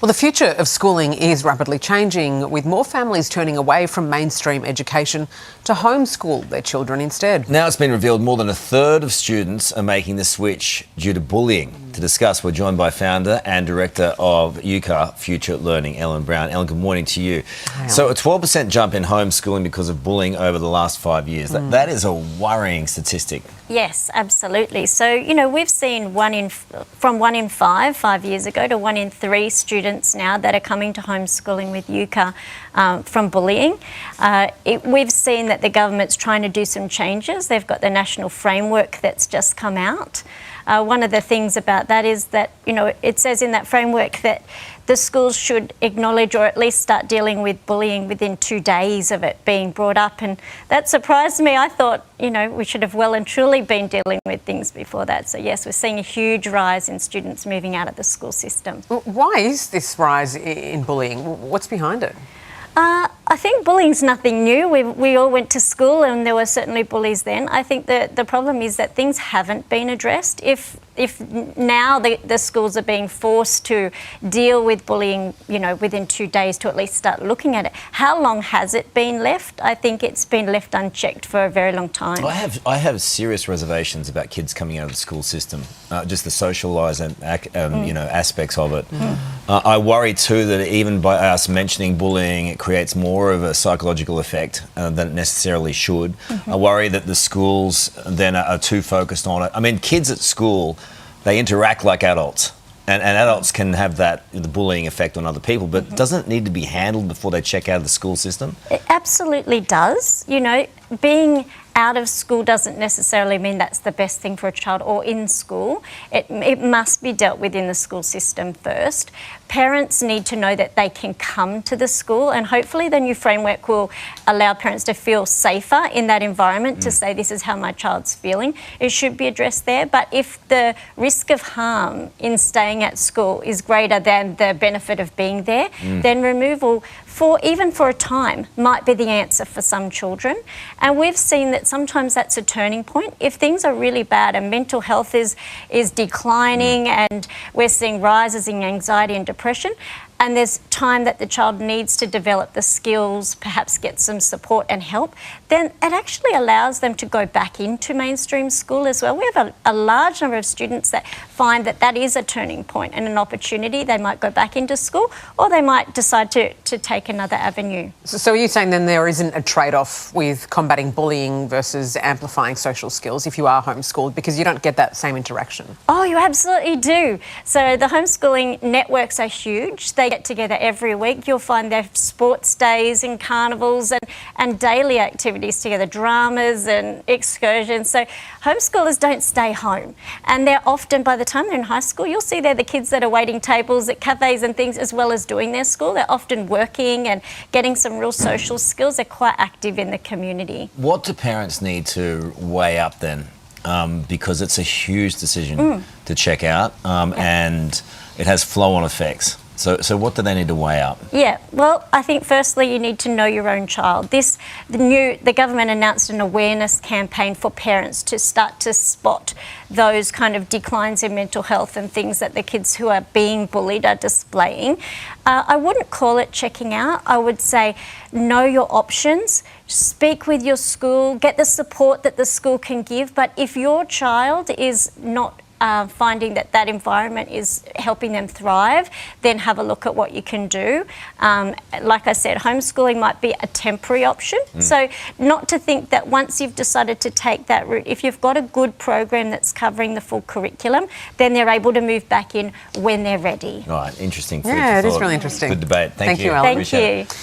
Well, the future of schooling is rapidly changing, with more families turning away from mainstream education to homeschool their children instead. Now it's been revealed more than a third of students are making the switch due to bullying. To discuss, we're joined by founder and director of Euka Future Learning, Ellen Brown. Ellen, good morning to you. Hi, so a 12% jump in homeschooling because of bullying over the last 5 years. That is a worrying statistic. Yes, absolutely. So, we've seen from 1 in 5 years ago, to 1 in 3 students now that are coming to homeschooling with Euka from bullying. We've seen that the government's trying to do some changes. They've got the national framework that's just come out. One of the things about that is that, it says in that framework that the schools should acknowledge or at least start dealing with bullying within 2 days of it being brought up. And that surprised me. I thought, we should have well and truly been dealing with things before that. So yes, we're seeing a huge rise in students moving out of the school system. Why is this rise in bullying? What's behind it? I think bullying's nothing new. We all went to school and there were certainly bullies then. I think that the problem is that things haven't been addressed. If now the schools are being forced to deal with bullying, within 2 days to at least start looking at it, how long has it been left? I think it's been left unchecked for a very long time. I have serious reservations about kids coming out of the school system, just the socialising aspects of it. I worry too that even by us mentioning bullying, it creates more of a psychological effect than it necessarily should. I worry that the schools then are too focused on it. I mean, kids at school, they interact like adults. And adults can have the bullying effect on other people, but doesn't it need to be handled before they check out of the school system? It absolutely does. Being out of school doesn't necessarily mean that's the best thing for a child, or in school. It must be dealt with in the school system first. Parents need to know that they can come to the school, and hopefully the new framework will allow parents to feel safer in that environment to say, this is how my child's feeling. It should be addressed there. But if the risk of harm in staying at school is greater than the benefit of being there, then removal even for a time might be the answer for some children. And we've seen that sometimes that's a turning point. If things are really bad and mental health is declining and we're seeing rises in anxiety and depression, and there's time that the child needs to develop the skills, perhaps get some support and help, then it actually allows them to go back into mainstream school as well. We have a large number of students that find that that is a turning point and an opportunity. They might go back into school, or they might decide to take another avenue. So are you saying then there isn't a trade-off with combating bullying versus amplifying social skills if you are homeschooled, because you don't get that same interaction? Oh, you absolutely do. So the homeschooling networks are huge. They get together every week. You'll find their sports days and carnivals and daily activities together, dramas and excursions. So homeschoolers don't stay home, and they're often, by the time they're in high school, you'll see they're the kids that are waiting tables at cafes and things as well as doing their school. They're often working and getting some real social skills. They're quite active in the community. What do parents need to weigh up then? Because it's a huge decision to check out, and it has flow-on effects. So what do they need to weigh up? Yeah, well, I think firstly you need to know your own child. The government announced an awareness campaign for parents to start to spot those kind of declines in mental health and things that the kids who are being bullied are displaying. I wouldn't call it checking out. I would say know your options, speak with your school, get the support that the school can give. But if your child is not finding that environment is helping them thrive, then have a look at what you can do. Like I said, homeschooling might be a temporary option. So not to think that once you've decided to take that route, if you've got a good program that's covering the full curriculum, then they're able to move back in when they're ready. Right, interesting. Yeah, it is really interesting. Good debate. Thank you. Thank you, Ellen. Thank you.